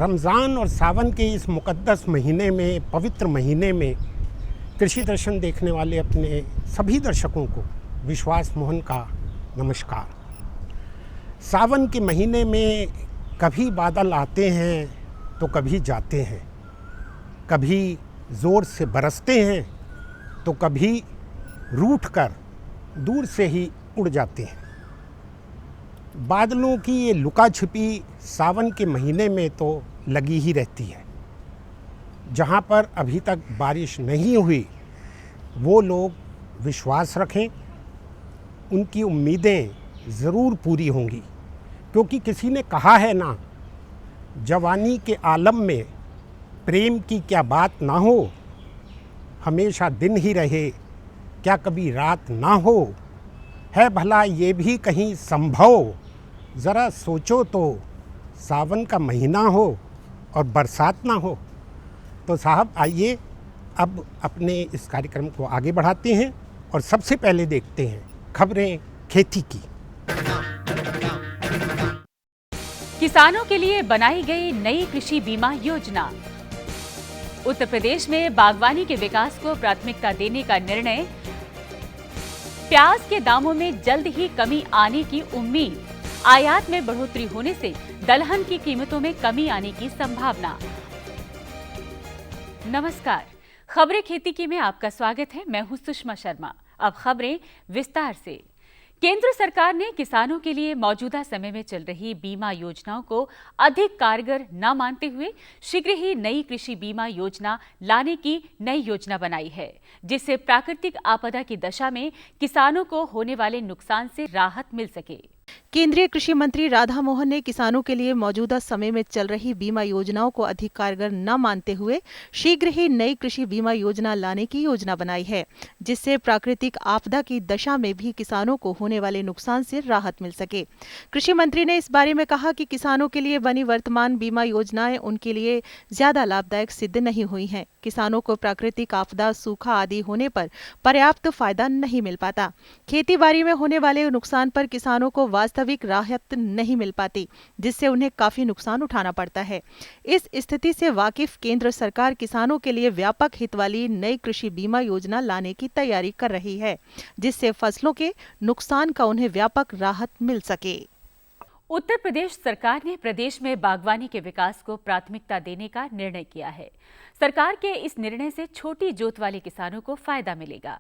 रमज़ान और सावन के इस मुक़द्दस महीने में, पवित्र महीने में कृषि दर्शन देखने वाले अपने सभी दर्शकों को विश्वास मोहन का नमस्कार। सावन के महीने में कभी बादल आते हैं तो कभी जाते हैं, कभी ज़ोर से बरसते हैं तो कभी रूठकर दूर से ही उड़ जाते हैं। बादलों की ये लुका छिपी सावन के महीने में तो लगी ही रहती है। जहाँ पर अभी तक बारिश नहीं हुई वो लोग विश्वास रखें, उनकी उम्मीदें ज़रूर पूरी होंगी, क्योंकि किसी ने कहा है ना, जवानी के आलम में प्रेम की क्या बात ना हो, हमेशा दिन ही रहे क्या कभी रात ना हो, है भला ये भी कहीं संभव, ज़रा सोचो तो सावन का महीना हो और बरसात ना हो। तो साहब आइए अब अपने इस कार्यक्रम को आगे बढ़ाते हैं और सबसे पहले देखते हैं खबरें खेती की। किसानों के लिए बनाई गई नई कृषि बीमा योजना। उत्तर प्रदेश में बागवानी के विकास को प्राथमिकता देने का निर्णय। प्याज के दामों में जल्द ही कमी आने की उम्मीद। आयात में बढ़ोतरी होने से दलहन की कीमतों में कमी आने की संभावना। नमस्कार, खबरें खेती की में आपका स्वागत है। मैं हूं सुषमा शर्मा। अब खबरें विस्तार से। केंद्र सरकार ने किसानों के लिए मौजूदा समय में चल रही बीमा योजनाओं को अधिक कारगर न मानते हुए शीघ्र ही नई कृषि बीमा योजना लाने की नई योजना बनाई है, जिससे प्राकृतिक आपदा की दशा में किसानों को होने वाले नुकसान से राहत मिल सके। केंद्रीय कृषि मंत्री राधा मोहन ने किसानों के लिए मौजूदा समय में चल रही बीमा योजनाओं को अधिक कारगर न मानते हुए शीघ्र ही नई कृषि बीमा योजना लाने की योजना बनाई है, जिससे प्राकृतिक आपदा की दशा में भी किसानों को होने वाले नुकसान से राहत मिल सके। कृषि मंत्री ने इस बारे में कहा कि किसानों के लिए बनी वर्तमान बीमा योजनाएं उनके लिए ज्यादा लाभदायक सिद्ध नहीं हुई हैं। किसानों को प्राकृतिक आपदा, सूखा आदि होने पर पर्याप्त फायदा नहीं मिल पाता। खेती बाड़ी में होने वाले नुकसान पर किसानों को वास्तविक राहत नहीं मिल पाती, जिससे उन्हें काफी नुकसान उठाना पड़ता है। इस स्थिति से वाकिफ केंद्र सरकार किसानों के लिए व्यापक हित वाली नई कृषि बीमा योजना लाने की तैयारी कर रही है, जिससे फसलों के नुकसान का उन्हें व्यापक राहत मिल सके। उत्तर प्रदेश सरकार ने प्रदेश में बागवानी के विकास को प्राथमिकता देने का निर्णय किया है। सरकार के इस निर्णय से छोटी जोत वाले किसानों को फायदा मिलेगा।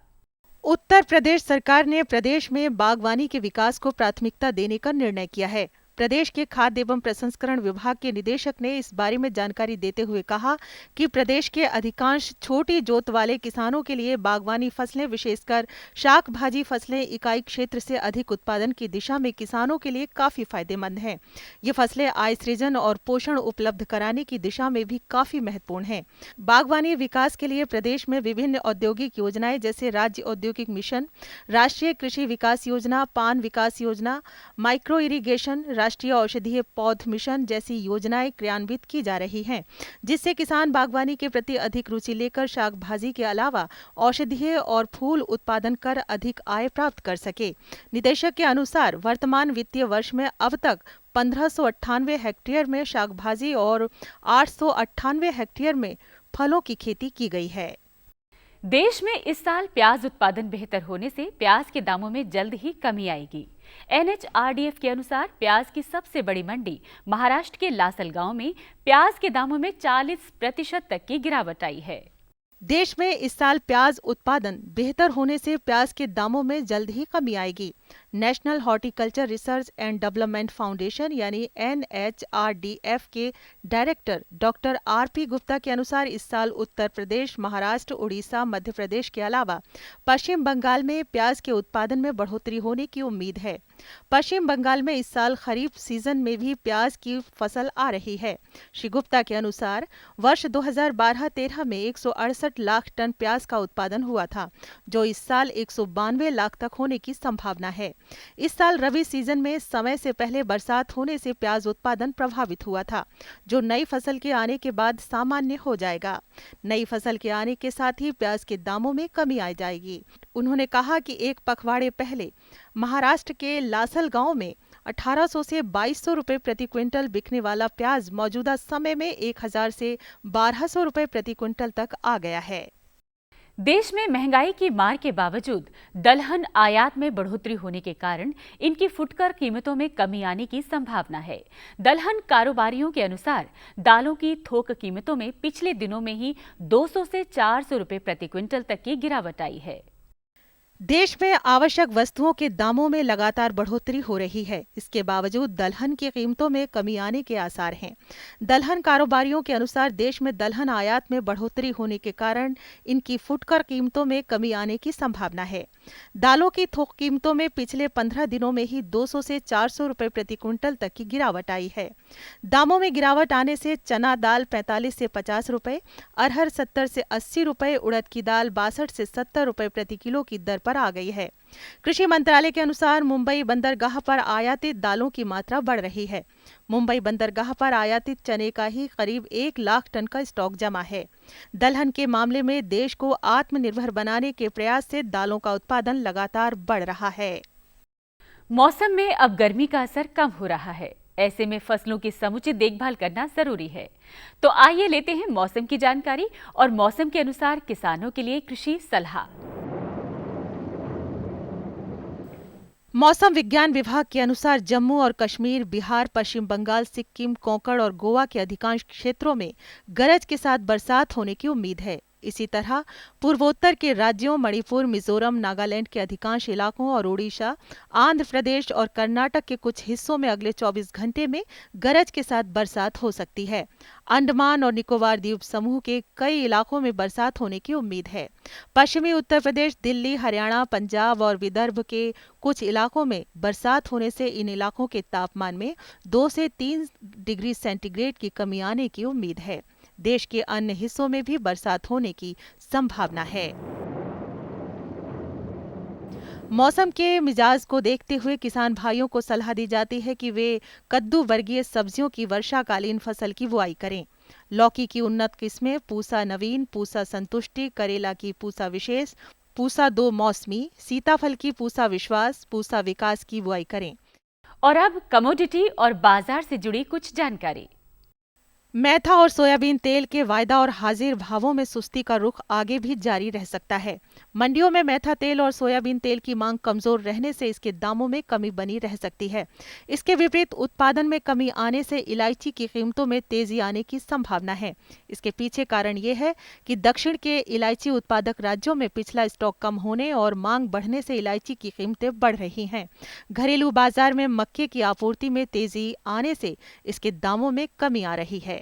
उत्तर प्रदेश सरकार ने प्रदेश में बागवानी के विकास को प्राथमिकता देने का निर्णय किया है। प्रदेश के खाद्य एवं प्रसंस्करण विभाग के निदेशक ने इस बारे में जानकारी देते हुए कहा कि प्रदेश के अधिकांश छोटी जोत वाले किसानों के लिए बागवानी फसलें, विशेषकर शाक भाजी फसलें, इकाई क्षेत्र से अधिक उत्पादन की दिशा में किसानों के लिए काफी फायदेमंद हैं। ये फसलें आय सृजन और पोषण उपलब्ध कराने की दिशा में भी काफी महत्वपूर्ण हैं। बागवानी विकास के लिए प्रदेश में विभिन्न औद्योगिक योजनाएं जैसे राज्य औद्योगिक मिशन, राष्ट्रीय कृषि विकास योजना, पान विकास योजना, माइक्रो इरिगेशन, राष्ट्रीय औषधीय पौध मिशन जैसी योजनाएं क्रियान्वित की जा रही हैं, जिससे किसान बागवानी के प्रति अधिक रुचि लेकर शाक भाजी के अलावा औषधीय और फूल उत्पादन कर अधिक आय प्राप्त कर सके। निदेशक के अनुसार वर्तमान वित्तीय वर्ष में अब तक 1598 हेक्टेयर में शाक भाजी और 898 हेक्टेयर में फलों की खेती की गई है। देश में इस साल प्याज उत्पादन बेहतर होने से प्याज के दामों में जल्द ही कमी आएगी। NHRDF के अनुसार प्याज की सबसे बड़ी मंडी महाराष्ट्र के लासलगांव में प्याज के दामों में 40% तक की गिरावट आई है। देश में इस साल प्याज उत्पादन बेहतर होने से प्याज के दामों में जल्द ही कमी आएगी। National horticulture research and development foundation यानी NHRDF के डायरेक्टर डॉक्टर RP गुप्ता के अनुसार इस साल उत्तर प्रदेश, महाराष्ट्र, उड़ीसा, मध्य प्रदेश के अलावा पश्चिम बंगाल में प्याज के उत्पादन में बढ़ोतरी होने की उम्मीद है। पश्चिम बंगाल में इस साल खरीफ सीजन में भी प्याज की फसल आ रही है। श्री गुप्ता के अनुसार वर्ष 2012-13 में 168 लाख टन प्याज का उत्पादन हुआ था, जो इस साल 192 लाख तक होने की संभावना है। इस साल रबी सीजन में समय से पहले बरसात होने से प्याज उत्पादन प्रभावित हुआ था, जो नई फसल के आने के बाद सामान्य हो जाएगा। नई फसल के आने के साथ ही प्याज के दामों में कमी आ जाएगी। उन्होंने कहा कि एक पखवाड़े पहले महाराष्ट्र के लासलगांव में 1800 से 2200 रुपए प्रति क्विंटल बिकने वाला प्याज मौजूदा समय में 1000 से 1200 रुपए प्रति क्विंटल तक आ गया है। देश में महंगाई की मार के बावजूद दलहन आयात में बढ़ोतरी होने के कारण इनकी फुटकर कीमतों में कमी आने की संभावना है। दलहन कारोबारियों के अनुसार दालों की थोक कीमतों में पिछले दिनों में ही 200 से 400 रुपए प्रति क्विंटल तक की गिरावट आई है। देश में आवश्यक वस्तुओं के दामों में लगातार बढ़ोतरी हो रही है। इसके बावजूद दलहन की कीमतों में कमी आने के आसार हैं। दलहन कारोबारियों के अनुसार देश में दलहन आयात में बढ़ोतरी होने के कारण इनकी फुटकर कीमतों में कमी आने की संभावना है। दालों की थोक कीमतों में पिछले 15 दिनों में ही 200 से 400 रुपए प्रति क्विंटल तक की गिरावट आई है। दामों में गिरावट आने से चना दाल 45 से 50 रुपए, अरहर 70 से 80 रुपए, उड़द की दाल 62 से 70 रुपए प्रति किलो की दर पर आ गई है। कृषि मंत्रालय के अनुसार मुंबई बंदरगाह पर आयातित दालों की मात्रा बढ़ रही है। मुंबई बंदरगाह पर आयातित चने का ही करीब 1 लाख टन का स्टॉक जमा है। दलहन के मामले में देश को आत्मनिर्भर बनाने के प्रयास से दालों का उत्पादन लगातार बढ़ रहा है। मौसम में अब गर्मी का असर कम हो रहा है। ऐसे में फसलों की समुचित देखभाल करना जरूरी है। तो आइए लेते हैं मौसम की जानकारी और मौसम के अनुसार किसानों के लिए कृषि सलाह। मौसम विज्ञान विभाग के अनुसार जम्मू और कश्मीर, बिहार, पश्चिम बंगाल, सिक्किम, कोंकण और गोवा के अधिकांश क्षेत्रों में गरज के साथ बरसात होने की उम्मीद है। इसी तरह पूर्वोत्तर के राज्यों मणिपुर, मिजोरम, नागालैंड के अधिकांश इलाकों और ओडिशा, आंध्र प्रदेश और कर्नाटक के कुछ हिस्सों में अगले 24 घंटे में गरज के साथ बरसात हो सकती है। अंडमान और निकोबार द्वीप समूह के कई इलाकों में बरसात होने की उम्मीद है। पश्चिमी उत्तर प्रदेश, दिल्ली, हरियाणा, पंजाब और विदर्भ के कुछ इलाकों में बरसात होने से इन इलाकों के तापमान में 2 से 3 डिग्री सेंटीग्रेड की कमी आने की उम्मीद है। देश के अन्य हिस्सों में भी बरसात होने की संभावना है। मौसम के मिजाज को देखते हुए किसान भाइयों को सलाह दी जाती है कि वे कद्दू वर्गीय सब्जियों की वर्षाकालीन फसल की बुआई करें। लौकी की उन्नत किस्में पूसा नवीन, पूसा संतुष्टि, करेला की पूसा विशेष, पूसा 2 मौसमी, सीताफल की पूसा विश्वास, पूसा विकास की बुआई करें। और अब कमोडिटी और बाजार से जुड़ी कुछ जानकारी। मेथा और सोयाबीन तेल के वायदा और हाजिर भावों में सुस्ती का रुख आगे भी जारी रह सकता है। मंडियों में मेथा तेल और सोयाबीन तेल की मांग कमजोर रहने से इसके दामों में कमी बनी रह सकती है। इसके विपरीत उत्पादन में कमी आने से इलायची की कीमतों में तेजी आने की संभावना है। इसके पीछे कारण ये है कि दक्षिण के इलायची उत्पादक राज्यों में पिछला स्टॉक कम होने और मांग बढ़ने से इलायची की कीमतें बढ़ रही हैं। घरेलू बाजार में मक्के की आपूर्ति में तेजी आने से इसके दामों में कमी आ रही है।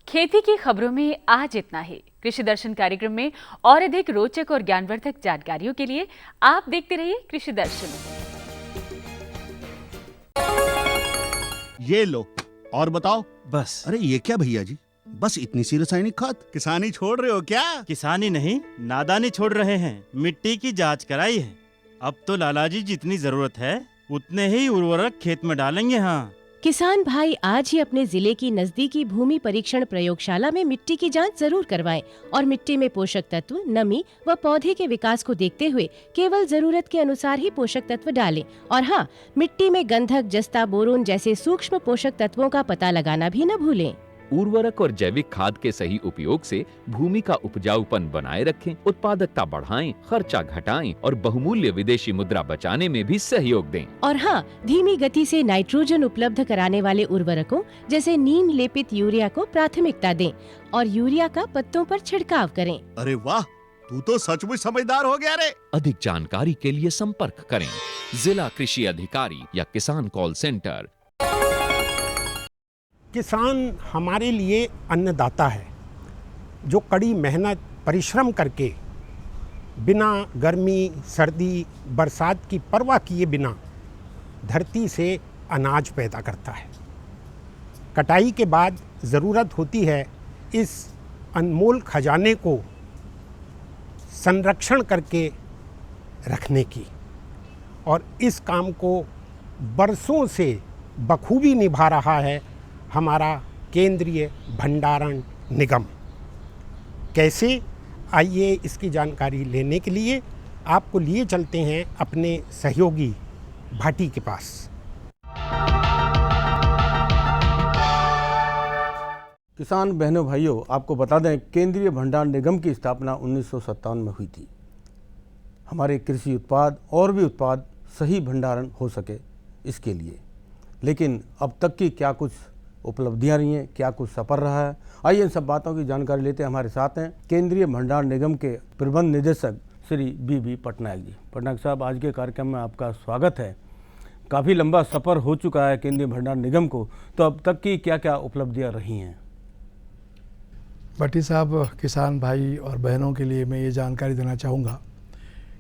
खेती की खबरों में आज इतना ही। कृषि दर्शन कार्यक्रम में और अधिक रोचक और ज्ञानवर्धक जानकारियों के लिए आप देखते रहिए कृषि दर्शन। ये लो और बताओ। बस। अरे ये क्या भैया जी, बस इतनी सी रासायनिक खाद? किसानी छोड़ रहे हो क्या? किसानी नहीं, नादानी छोड़ रहे हैं। मिट्टी की जांच कराई है। अब तो लालाजी जितनी जरूरत है उतने ही उर्वरक खेत में डालेंगे। हाँ, किसान भाई आज ही अपने जिले की नजदीकी भूमि परीक्षण प्रयोगशाला में मिट्टी की जांच जरूर करवाएं और मिट्टी में पोषक तत्व, नमी व पौधे के विकास को देखते हुए केवल जरूरत के अनुसार ही पोषक तत्व डालें। और हाँ, मिट्टी में गंधक, जस्ता, बोरोन जैसे सूक्ष्म पोषक तत्वों का पता लगाना भी न भूलें। उर्वरक और जैविक खाद के सही उपयोग से भूमि का उपजाऊपन बनाए रखें, उत्पादकता बढ़ाएं, खर्चा घटाएं और बहुमूल्य विदेशी मुद्रा बचाने में भी सहयोग दें। और हाँ, धीमी गति से नाइट्रोजन उपलब्ध कराने वाले उर्वरकों जैसे नीम लेपित यूरिया को प्राथमिकता दें और यूरिया का पत्तों पर छिड़काव करें। अरे वाह, तू तो सचमुच समझदार हो गया रे। अधिक जानकारी के लिए संपर्क करें जिला कृषि अधिकारी या किसान कॉल सेंटर। किसान हमारे लिए अन्नदाता है, जो कड़ी मेहनत परिश्रम करके बिना गर्मी, सर्दी, बरसात की परवाह किए बिना धरती से अनाज पैदा करता है। कटाई के बाद ज़रूरत होती है इस अनमोल खजाने को संरक्षण करके रखने की, और इस काम को बरसों से बखूबी निभा रहा है हमारा केंद्रीय भंडारण निगम। कैसे, आइए इसकी जानकारी लेने के लिए आपको लिए चलते हैं अपने सहयोगी भाटी के पास। किसान बहनों भाइयों, आपको बता दें केंद्रीय भंडार निगम की स्थापना 1957 में हुई थी। हमारे कृषि उत्पाद और भी उत्पाद सही भंडारण हो सके इसके लिए। लेकिन अब तक की क्या कुछ उपलब्धियां रही हैं, क्या कुछ सफर रहा है, आइए इन सब बातों की जानकारी लेते हैं। हमारे साथ हैं केंद्रीय भंडार निगम के प्रबंध निदेशक श्री बी पटनायक जी। पटनायक साहब, आज के कार्यक्रम में आपका स्वागत है। काफ़ी लंबा सफ़र हो चुका है केंद्रीय भंडार निगम को, तो अब तक की क्या क्या उपलब्धियां रही हैं? भट्टी साहब, किसान भाई और बहनों के लिए मैं ये जानकारी देना चाहूँगा।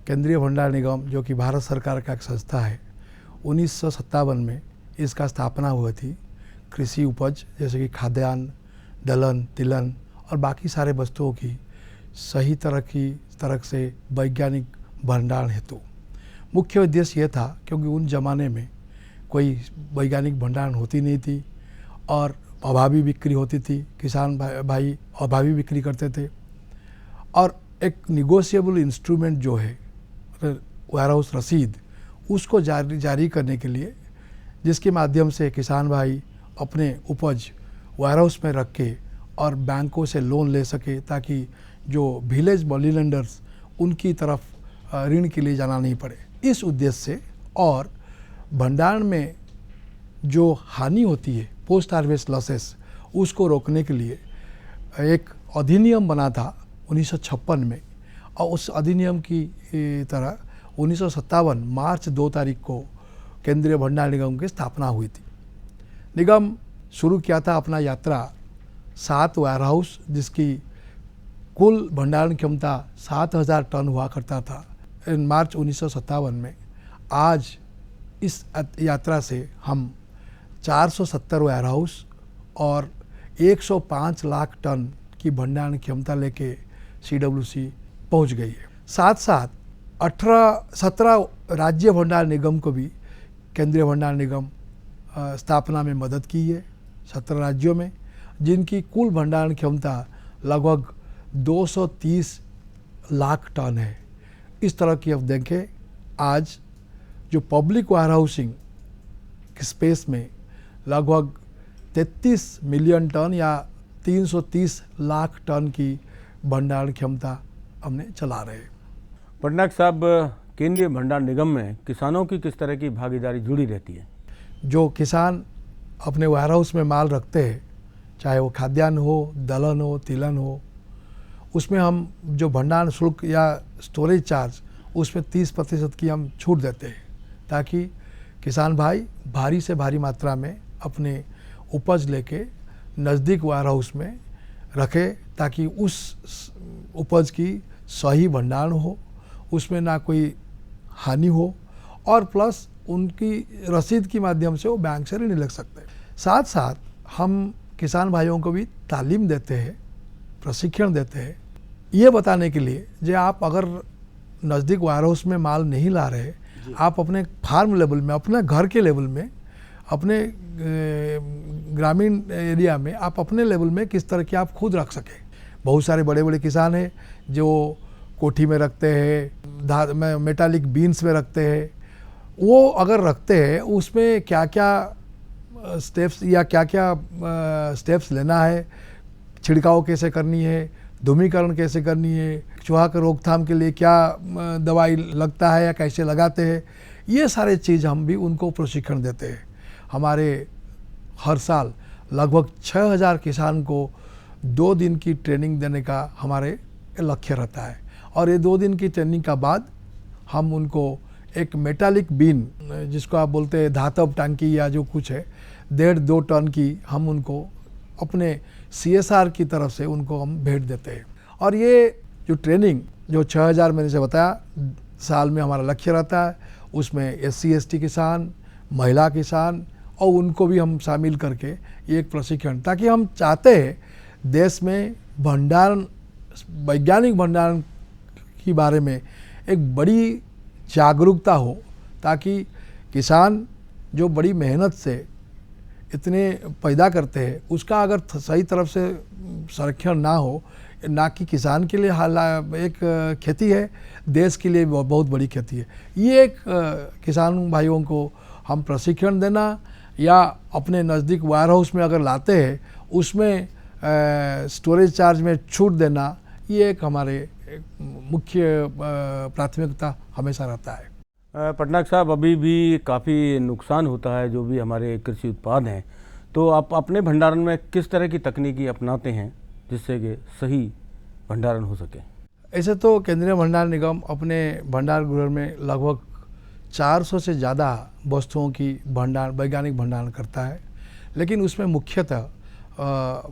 केंद्रीय भंडार निगम जो कि भारत सरकार का एक संस्था है, 1957 में इसका स्थापना हुई थी। कृषि उपज जैसे कि खाद्यान्न, दलहन, तिलहन और बाकी सारे वस्तुओं की सही तरह से वैज्ञानिक भंडारण हेतु। मुख्य उद्देश्य ये था क्योंकि उन ज़माने में कोई वैज्ञानिक भंडारण होती नहीं थी और अभावी बिक्री होती थी। किसान भाई अभावी बिक्री करते थे और एक निगोशिएबल इंस्ट्रूमेंट जो है वेयर हाउस रसीद, उसको जारी करने के लिए, जिसके माध्यम से किसान भाई अपने उपज वेयर हाउस में रख के और बैंकों से लोन ले सके, ताकि जो विलेज मनी लेंडर्स उनकी तरफ ऋण के लिए जाना नहीं पड़े। इस उद्देश्य से और भंडारण में जो हानि होती है, पोस्ट हार्वेस्ट लॉसेस, उसको रोकने के लिए एक अधिनियम बना था 1956 में। और उस अधिनियम की तरह 1957 मार्च 2 तारीख को केंद्रीय भंडार निगम की स्थापना हुई थी। निगम शुरू किया था अपना यात्रा 7 वेयर हाउस, जिसकी कुल भंडारण क्षमता 7000 टन हुआ करता था इन मार्च 1957 में। आज इस यात्रा से हम 470 वेयर हाउस और 105 लाख टन की भंडारण क्षमता लेके CWC पहुंच गई है। साथ साथ 17 राज्य भंडार निगम को भी केंद्रीय भंडार निगम स्थापना में मदद की है, 17 राज्यों में, जिनकी कुल भंडारण क्षमता लगभग 230 लाख टन है। इस तरह की अब देखें, आज जो पब्लिक वेयर हाउसिंग स्पेस में लगभग 33 मिलियन टन या 330 लाख टन की भंडारण क्षमता हमने चला रहे हैं। पटनायक साहब, केंद्रीय भंडार निगम में किसानों की किस तरह की भागीदारी जुड़ी रहती है? जो किसान अपने वेयर हाउस में माल रखते हैं, चाहे वो खाद्यान्न हो, दलहन हो, तिलहन हो, उसमें हम जो भंडारण शुल्क या स्टोरेज चार्ज, उसमें 30% की हम छूट देते हैं, ताकि किसान भाई भारी से भारी मात्रा में अपने उपज लेके नज़दीक वेयर हाउस में रखे, ताकि उस उपज की सही भंडारण हो, उसमें ना कोई हानि हो और प्लस उनकी रसीद के माध्यम से वो बैंक से ऋण ले सकते हैं। साथ साथ हम किसान भाइयों को भी तालीम देते हैं, प्रशिक्षण देते हैं, ये बताने के लिए जो आप अगर नज़दीक वेयर हाउस में माल नहीं ला रहे, आप अपने फार्म लेवल में, अपने घर के लेवल में, अपने ग्रामीण एरिया में आप अपने लेवल में किस तरह की आप खुद रख सकें। बहुत सारे बड़े बड़े किसान हैं जो कोठी में रखते हैं, मेटालिक बीन्स में रखते हैं। वो अगर रखते हैं, उसमें क्या क्या स्टेप्स या क्या क्या स्टेप्स लेना है, छिड़काव कैसे करनी है, धूमीकरण कैसे करनी है, चूहा के रोकथाम के लिए क्या दवाई लगता है या कैसे लगाते हैं, ये सारे चीज़ हम भी उनको प्रशिक्षण देते हैं। हमारे हर साल लगभग 6000 किसान को 2 दिन की ट्रेनिंग देने का हमारे लक्ष्य रहता है। और ये 2 दिन की ट्रेनिंग का बाद हम उनको एक मेटालिक बीन, जिसको आप बोलते हैं धातव टांकी या जो कुछ है, 1.5-2 टन की हम उनको अपने CSR की तरफ से उनको हम भेंट देते हैं। और ये जो ट्रेनिंग जो 6000 मैंने से बताया साल में हमारा लक्ष्य रहता है, उसमें SC/ST किसान, महिला किसान और उनको भी हम शामिल करके एक प्रशिक्षण, ताकि हम चाहते हैं देश में भंडारण, वैज्ञानिक भंडारण के बारे में एक बड़ी जागरूकता हो, ताकि किसान जो बड़ी मेहनत से इतने पैदा करते हैं, उसका अगर सही तरफ से संरक्षण ना हो, ना कि किसान के लिए एक खेती है, देश के लिए बहुत बड़ी खेती है। ये एक किसान भाइयों को हम प्रशिक्षण देना या अपने नज़दीक वेयर हाउस में अगर लाते हैं, उसमें स्टोरेज चार्ज में छूट देना, ये एक हमारे मुख्य प्राथमिकता हमेशा रहता है। पटनायक साहब, अभी भी काफ़ी नुकसान होता है जो भी हमारे कृषि उत्पाद हैं, तो आप अपने भंडारण में किस तरह की तकनीकी अपनाते हैं जिससे कि सही भंडारण हो सके? ऐसे तो केंद्रीय भंडार निगम अपने भंडार गृह में लगभग 400 से ज़्यादा वस्तुओं की वैज्ञानिक भंडारण करता है, लेकिन उसमें मुख्यतः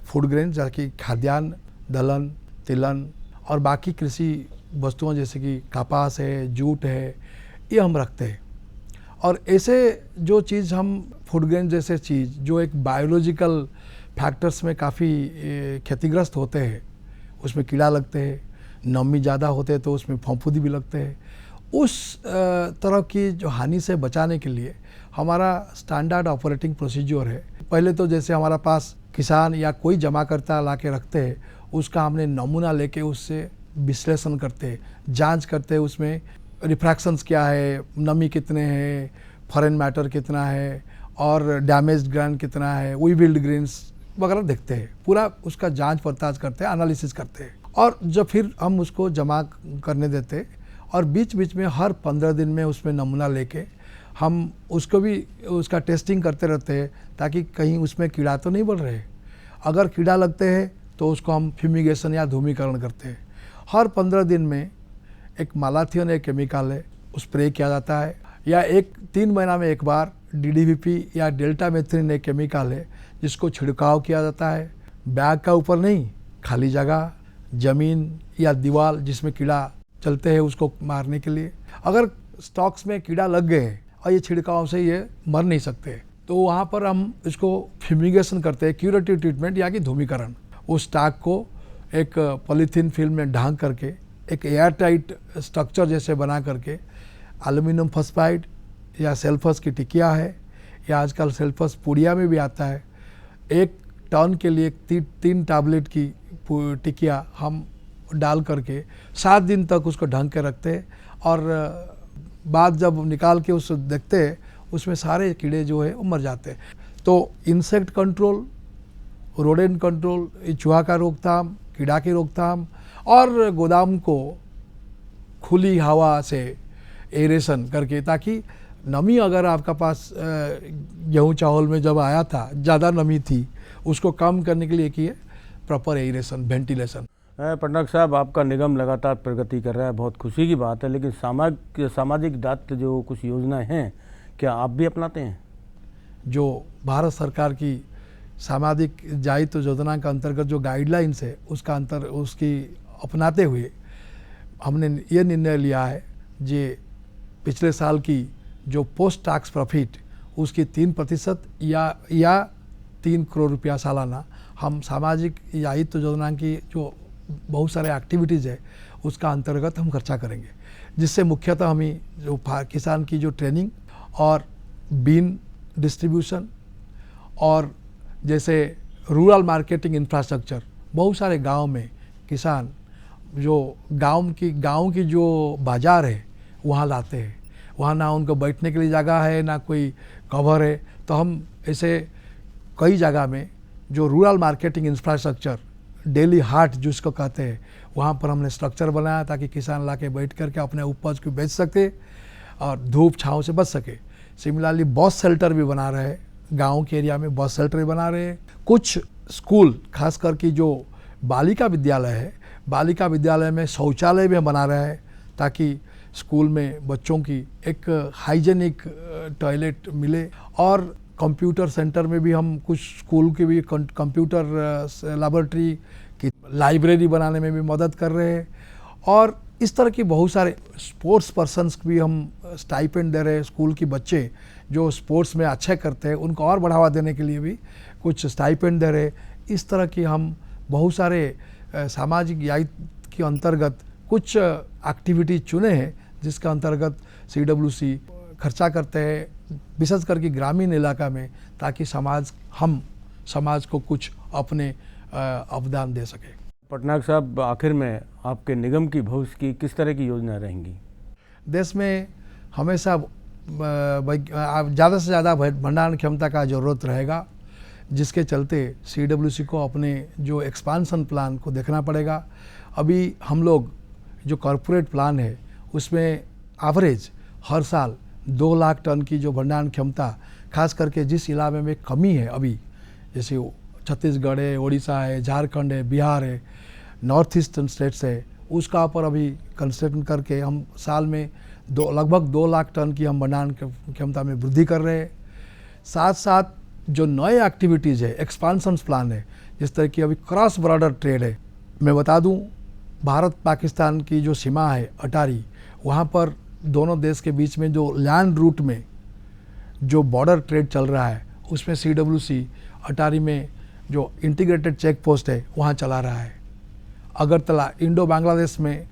फूड ग्रेन जैसे कि खाद्यान्न, दलहन, तिलहन और बाकी कृषि वस्तुओं जैसे कि कपास है, जूट है, ये हम रखते हैं। और ऐसे जो चीज़ हम फूड ग्रेन जैसे चीज़ जो एक बायोलॉजिकल फैक्टर्स में काफ़ी क्षतिग्रस्त होते हैं, उसमें कीड़ा लगते हैं, नमी ज़्यादा होते हैं तो उसमें फफूंदी भी लगते हैं, उस तरह की जो हानि से बचाने के लिए हमारा स्टैंडर्ड ऑपरेटिंग प्रोसीजर है। पहले तो जैसे हमारा पास किसान या कोई जमाकर्ता ला के रखते हैं, उसका हमने नमूना लेके उससे विश्लेषण करते हैं, जांच करते हैं, उसमें रिफ्रैक्शंस क्या है, नमी कितने हैं, फॉरेन मैटर कितना है और डैमेज्ड ग्रेन कितना है, वीविल्ड ग्रेन्स वगैरह देखते हैं, पूरा उसका जांच पड़ताल करते हैं, एनालिसिस करते हैं और जब फिर हम उसको जमा करने देते हैं और बीच बीच में हर 15 दिन में उसमें नमूना लेके हम उसको भी उसका टेस्टिंग करते रहते हैं ताकि कहीं उसमें कीड़ा तो नहीं बढ़ रहे। अगर कीड़ा लगते हैं तो उसको हम फ्यूमिगेशन या धूमीकरण करते हैं। हर 15 दिन में एक मालाथियन एक केमिकल है, स्प्रे किया जाता है, या 3 महीना में एक बार DDVP या डेल्टा मेथ्रिन एक केमिकल है जिसको छिड़काव किया जाता है। बैग का ऊपर नहीं, खाली जगह, ज़मीन या दीवार जिसमें कीड़ा चलते हैं उसको मारने के लिए। अगर स्टॉक्स में कीड़ा लग गए और ये छिड़काव से ये मर नहीं सकते तो वहाँ पर हम इसको फ्यूमिगेशन करते हैं, क्यूरेटिव ट्रीटमेंट या कि धूमीकरण। उस स्टॉक को एक पॉलीथीन फिल्म में ढांक करके एक एयर टाइट स्ट्रक्चर जैसे बना करके एल्युमिनियम फॉस्फाइड या सेल्फस की टिकिया है, या आजकल सेल्फस पुड़िया में भी आता है, 1 टन के लिए 3 टैबलेट की टिकिया हम डाल करके 7 दिन तक उसको ढंग के रखते हैं और बाद जब निकाल के उसको देखते हैं उसमें सारे कीड़े जो है वो मर जाते हैं। तो इंसेक्ट कंट्रोल, रोडेंट कंट्रोल, चूहा का रोकथाम, कीड़ा की रोकथाम और गोदाम को खुली हवा से एरेशन करके, ताकि नमी अगर आपका पास गेहूँ चावल में जब आया था ज़्यादा नमी थी, उसको कम करने के लिए किए प्रॉपर एरेशन, वेंटिलेशन। पटनायक साहब, आपका निगम लगातार प्रगति कर रहा है, बहुत खुशी की बात है, लेकिन सामाजिक दायित्व जो कुछ योजनाएं हैं क्या आप भी अपनाते हैं? जो भारत सरकार की सामाजिक दायित्व योजना के अंतर्गत जो गाइडलाइंस है उसकी अपनाते हुए हमने ये निर्णय लिया है कि पिछले साल की जो पोस्ट टैक्स प्रॉफिट उसकी 3% या 3 करोड़ रुपया सालाना हम सामाजिक दायित्व योजना की जो बहुत सारे एक्टिविटीज़ है उसका अंतर्गत हम खर्चा करेंगे, जिससे मुख्यतः हमें जो किसान की जो ट्रेनिंग और बीन डिस्ट्रीब्यूशन और जैसे रूरल मार्केटिंग इंफ्रास्ट्रक्चर, बहुत सारे गांव में किसान जो गांव की जो बाज़ार है वहाँ लाते हैं, वहाँ ना उनको बैठने के लिए जगह है ना कोई कवर है, तो हम ऐसे कई जगह में जो रूरल मार्केटिंग इंफ्रास्ट्रक्चर, डेली हाट जिसको कहते हैं, वहाँ पर हमने स्ट्रक्चर बनाया ताकि किसान ला के बैठ करके अपने उपज को बेच सके और धूप छाँव से बच सके। सिमिलरली बस शेल्टर भी बना रहे हैं, गाँव के एरिया में बस शेल्टर भी बना रहे हैं। कुछ स्कूल खास करके जो बालिका विद्यालय है, बालिका विद्यालय में शौचालय भी बना रहे हैं ताकि स्कूल में बच्चों की एक हाइजेनिक टॉयलेट मिले। और कंप्यूटर सेंटर में भी हम कुछ स्कूल के भी कंप्यूटर लैबोरेटरी की लाइब्रेरी बनाने में भी मदद कर रहे हैं। और इस तरह की बहुत सारे स्पोर्ट्स पर्सन्स भी हम स्टाइपेंड दे रहे हैं। स्कूल के बच्चे जो स्पोर्ट्स में अच्छे करते हैं उनको और बढ़ावा देने के लिए भी कुछ स्टाइपेंड दे रहे हैं। इस तरह की हम बहुत सारे सामाजिक दायित्व के अंतर्गत कुछ एक्टिविटी चुने हैं जिसका अंतर्गत CWC खर्चा करते हैं, विशेष करके ग्रामीण इलाका में, ताकि समाज को कुछ अपने अवदान दे सके। पटनायक साहब, आखिर में आपके निगम की भविष्य की किस तरह की योजना रहेंगी? देश में हमेशा ज़्यादा से ज़्यादा भंडारण क्षमता का ज़रूरत रहेगा। जिसके चलते CWC को अपने जो एक्सपांसन प्लान को देखना पड़ेगा। अभी हम लोग जो कॉरपोरेट प्लान है उसमें एवरेज हर साल 2 लाख टन की जो भंडारण क्षमता, खास करके जिस इलाके में कमी है अभी, जैसे छत्तीसगढ़ है, उड़ीसा है, झारखंड है, बिहार है, नॉर्थ ईस्टर्न स्टेट्स है, उसका ऊपर अभी कंस्ट्रक्शन करके हम साल में लगभग 2 लाख टन की हम भंडारण क्षमता में वृद्धि कर रहे हैं। साथ साथ जो नए एक्टिविटीज़ है, एक्सपांसन प्लान है, जिस तरह की अभी क्रॉस बॉर्डर ट्रेड है। मैं बता दूं, भारत पाकिस्तान की जो सीमा है अटारी, वहाँ पर दोनों देश के बीच में जो लैंड रूट में जो बॉर्डर ट्रेड चल रहा है, उसमें CWC अटारी में जो इंटीग्रेटेड चेक पोस्ट है वहाँ चला रहा है। अगरतला, इंडो बांग्लादेश में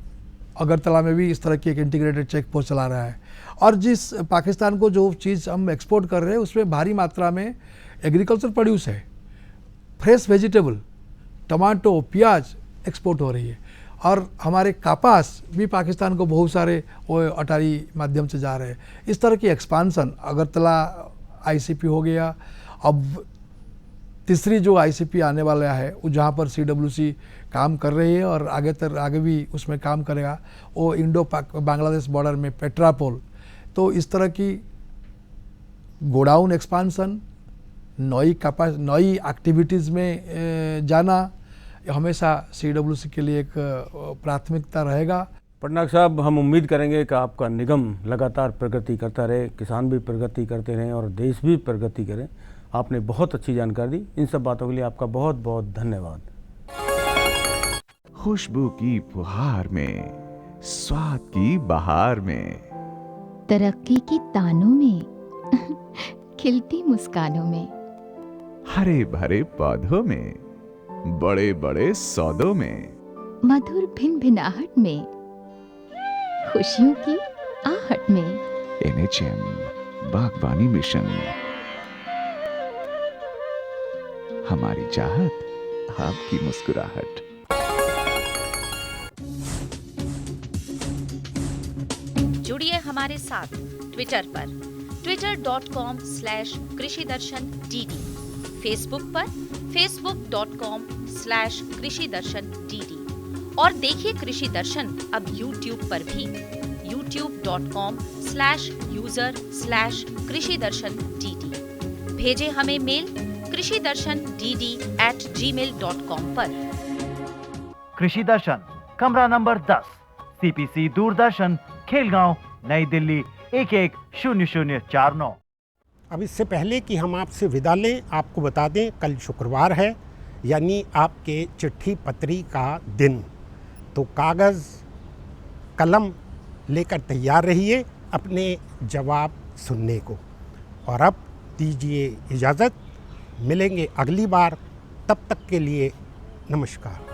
अगरतला में भी इस तरह की एक इंटीग्रेटेड चेक पोस्ट चला रहा है। और जिस पाकिस्तान को जो चीज़ हम एक्सपोर्ट कर रहे हैं उसमें भारी मात्रा में एग्रीकल्चर प्रोड्यूस है, फ्रेश वेजिटेबल, टमाटो, प्याज एक्सपोर्ट हो रही है। और हमारे कपास भी पाकिस्तान को बहुत सारे वो अटारी माध्यम से जा रहे हैं। इस तरह की एक्सपांसन, अगरतला ICP हो गया, अब तीसरी जो ICP आने वाला है वो जहाँ पर CWC काम कर रही है और आगे भी उसमें काम करेगा, वो इंडो बांग्लादेश बॉर्डर में पेट्रापोल। तो इस तरह की गोडाउन एक्सपांसन, नई एक्टिविटीज़ में जाना हमेशा CWC के लिए एक प्राथमिकता रहेगा। पटनायक साहब, हम उम्मीद करेंगे कि आपका निगम लगातार प्रगति करता रहे, किसान भी प्रगति करते रहें और देश भी प्रगति करें। आपने बहुत अच्छी जानकारी दी। इन सब बातों के लिए आपका बहुत बहुत धन्यवाद। खुशबू की फुहार में, स्वाद की बहार में, तरक्की की तानों में, खिलती मुस्कानों में, हरे भरे पौधों में, बड़े बड़े सौदों में, मधुर भिनभिनाहट में, खुशियों की आहट में। NHM बागवानी मिशन, हमारी चाहत, आपकी मुस्कुराहट। जुड़िए हमारे साथ ट्विटर पर twitter.com/कृषिदर्शन-DD, फेसबुक पर facebook.com/कृषिदर्शन-DD और देखिए कृषि दर्शन अब YouTube पर भी youtube.com/user/कृषिदर्शन-DD। भेजे हमें मेल कृषिदर्शन-DD@gmail.com पर। कृषि दर्शन, कमरा नंबर 10, CPC दूरदर्शन, खेलगांव, नई दिल्ली 110049। अब इससे पहले कि हम आपसे विदा लें, आपको बता दें कल शुक्रवार है, यानी आपके चिट्ठी पत्री का दिन। तो कागज़ कलम लेकर तैयार रहिए अपने जवाब सुनने को। और अब दीजिए इजाज़त, मिलेंगे अगली बार, तब तक के लिए नमस्कार।